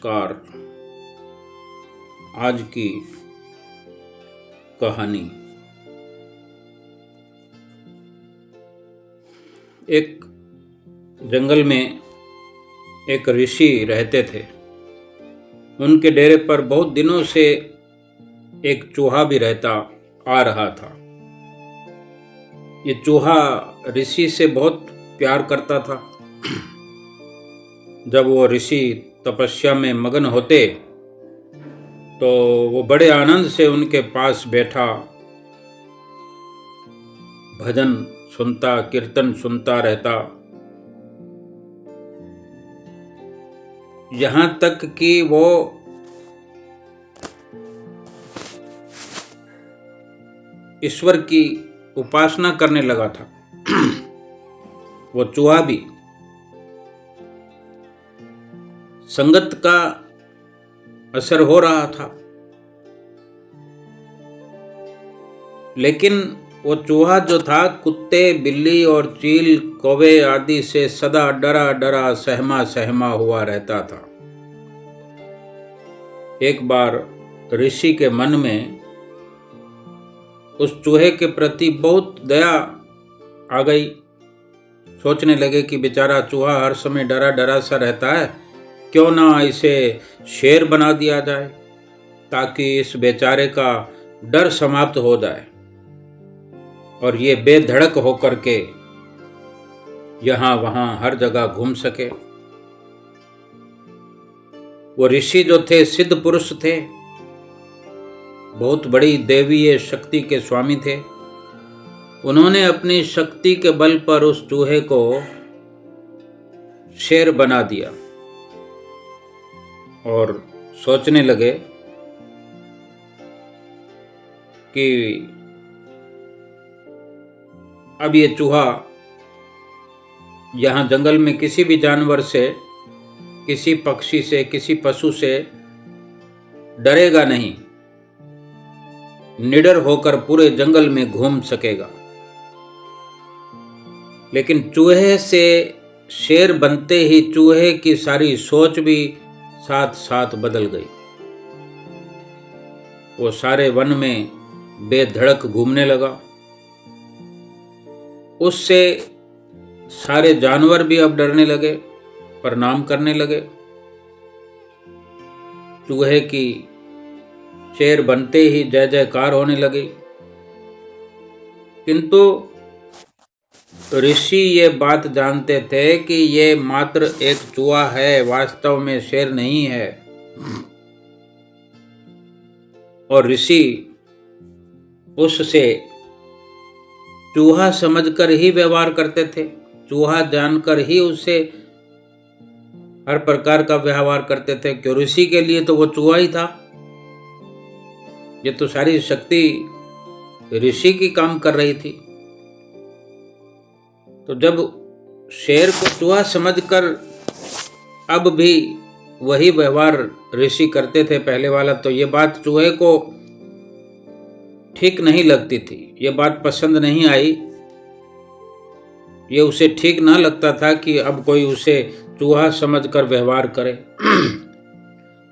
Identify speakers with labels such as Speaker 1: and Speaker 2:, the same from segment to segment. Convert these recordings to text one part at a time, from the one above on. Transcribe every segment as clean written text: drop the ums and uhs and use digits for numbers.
Speaker 1: नमस्कार। आज की कहानी एक जंगल में एक ऋषि रहते थे। उनके डेरे पर बहुत दिनों से एक चूहा भी रहता आ रहा था। ये चूहा ऋषि से बहुत प्यार करता था। जब वो ऋषि तपस्या में मगन होते तो वो बड़े आनंद से उनके पास बैठा भजन सुनता, कीर्तन सुनता रहता, यहाँ तक कि वो ईश्वर की उपासना करने लगा था। वो चूहा भी संगत का असर हो रहा था, लेकिन वो चूहा जो था कुत्ते, बिल्ली और चील, कौवे आदि से सदा डरा डरा सहमा सहमा हुआ रहता था। एक बार ऋषि के मन में उस चूहे के प्रति बहुत दया आ गई। सोचने लगे कि बेचारा चूहा हर समय डरा डरा सा रहता है, क्यों ना इसे शेर बना दिया जाए ताकि इस बेचारे का डर समाप्त हो जाए और ये बेधड़क होकर के यहाँ वहाँ हर जगह घूम सके। वो ऋषि जो थे सिद्ध पुरुष थे, बहुत बड़ी दैवीय शक्ति के स्वामी थे। उन्होंने अपनी शक्ति के बल पर उस चूहे को शेर बना दिया और सोचने लगे कि अब ये चूहा यहाँ जंगल में किसी भी जानवर से, किसी पक्षी से, किसी पशु से डरेगा नहीं, निडर होकर पूरे जंगल में घूम सकेगा। लेकिन चूहे से शेर बनते ही चूहे की सारी सोच भी साथ साथ बदल गई। वो सारे वन में बेधड़क घूमने लगा। उससे सारे जानवर भी अब डरने लगे, प्रणाम करने लगे। चूहे की शेर बनते ही जय जयकार होने लगी। किंतु ऋषि ये बात जानते थे कि ये मात्र एक चूहा है, वास्तव में शेर नहीं है। और ऋषि उससे चूहा समझकर ही व्यवहार करते थे, चूहा जानकर ही उससे हर प्रकार का व्यवहार करते थे। क्यों, ऋषि के लिए तो वो चूहा ही था। ये तो सारी शक्ति ऋषि की काम कर रही थी। तो जब शेर को चूहा समझकर अब भी वही व्यवहार ऋषि करते थे पहले वाला, तो ये बात चूहे को ठीक नहीं लगती थी, ये बात पसंद नहीं आई। ये उसे ठीक ना लगता था कि अब कोई उसे चूहा समझकर व्यवहार करे।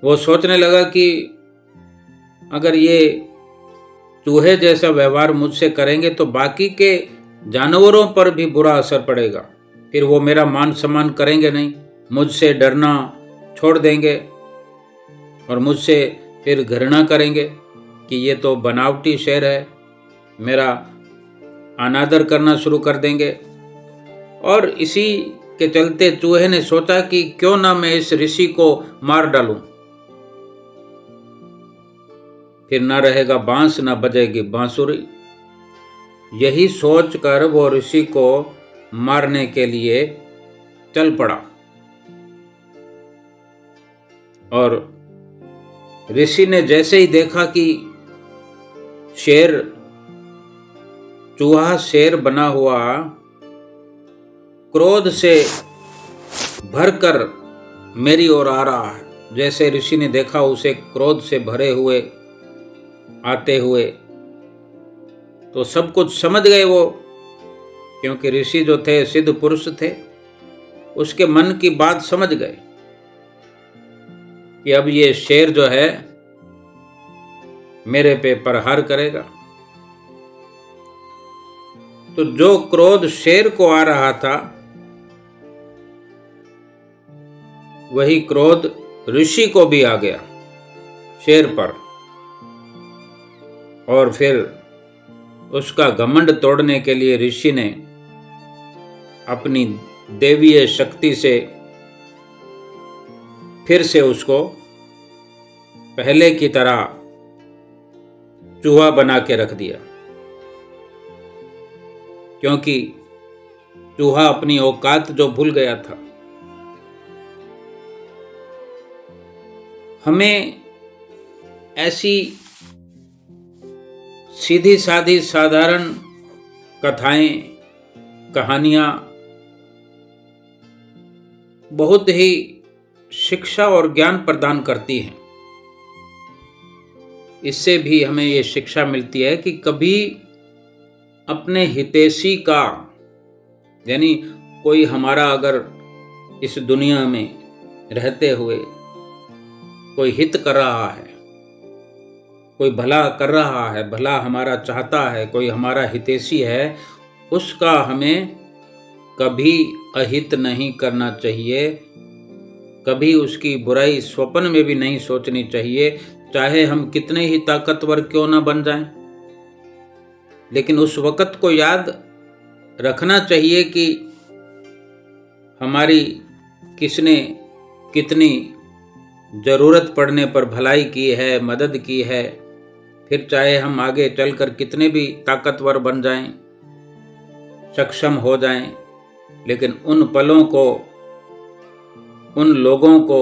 Speaker 1: वो सोचने लगा कि अगर ये चूहे जैसा व्यवहार मुझसे करेंगे तो बाकी के जानवरों पर भी बुरा असर पड़ेगा। फिर वो मेरा मान सम्मान करेंगे नहीं, मुझसे डरना छोड़ देंगे और मुझसे फिर घृणा करेंगे कि ये तो बनावटी शेर है, मेरा अनादर करना शुरू कर देंगे। और इसी के चलते चूहे ने सोचा कि क्यों ना मैं इस ऋषि को मार डालूं, फिर ना रहेगा बांस, ना बजेगी बांसुरी। यही सोचकर वो ऋषि को मारने के लिए चल पड़ा। और ऋषि ने जैसे ही देखा कि चूहा शेर बना हुआ क्रोध से भरकर मेरी ओर आ रहा है, जैसे ऋषि ने देखा उसे क्रोध से भरे हुए आते हुए, तो सब कुछ समझ गए वो, क्योंकि ऋषि जो थे सिद्ध पुरुष थे, उसके मन की बात समझ गए। कि अब ये शेर जो है मेरे पे प्रहार करेगा। तो जो क्रोध शेर को आ रहा था, वही क्रोध ऋषि को भी आ गया शेर पर, और फिर उसका घमंड तोड़ने के लिए ऋषि ने अपनी देवीय शक्ति से फिर से उसको पहले की तरह चूहा बना के रख दिया, क्योंकि चूहा अपनी औकात जो भूल गया था। हमें ऐसी सीधी सादी साधारण कथाएं, कहानियां बहुत ही शिक्षा और ज्ञान प्रदान करती हैं। इससे भी हमें ये शिक्षा मिलती है कि कभी अपने हितैषी का, यानी कोई हमारा अगर इस दुनिया में रहते हुए कोई हित कर रहा है, कोई भला कर रहा है, भला हमारा चाहता है, कोई हमारा हितैषी है, उसका हमें कभी अहित नहीं करना चाहिए, कभी उसकी बुराई स्वप्न में भी नहीं सोचनी चाहिए, चाहे हम कितने ही ताकतवर क्यों ना बन जाएं। लेकिन उस वक़्त को याद रखना चाहिए कि हमारी किसने कितनी ज़रूरत पड़ने पर भलाई की है, मदद की है। फिर चाहे हम आगे चलकर कितने भी ताकतवर बन जाएं, सक्षम हो जाएं, लेकिन उन पलों को, उन लोगों को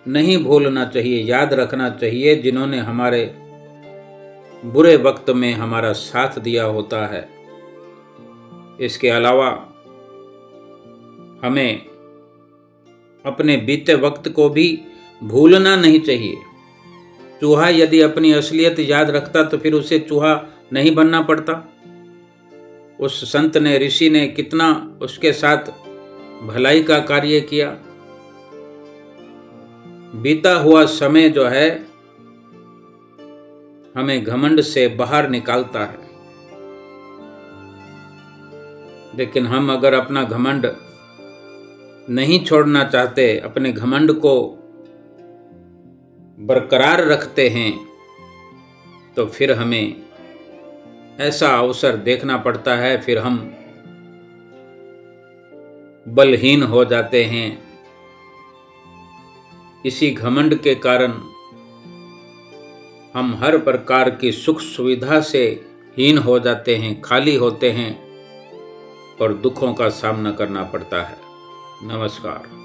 Speaker 1: नहीं भूलना चाहिए, याद रखना चाहिए जिन्होंने हमारे बुरे वक्त में हमारा साथ दिया होता है। इसके अलावा हमें अपने बीते वक्त को भी भूलना नहीं चाहिए। चूहा यदि अपनी असलियत याद रखता तो फिर उसे चूहा नहीं बनना पड़ता। उस संत ने, ऋषि ने कितना उसके साथ भलाई का कार्य किया। बीता हुआ समय जो है हमें घमंड से बाहर निकालता है, लेकिन हम अगर अपना घमंड नहीं छोड़ना चाहते, अपने घमंड को बरकरार रखते हैं, तो फिर हमें ऐसा अवसर देखना पड़ता है, फिर हम बलहीन हो जाते हैं। इसी घमंड के कारण हम हर प्रकार की सुख सुविधा से हीन हो जाते हैं, खाली होते हैं और दुखों का सामना करना पड़ता है। नमस्कार।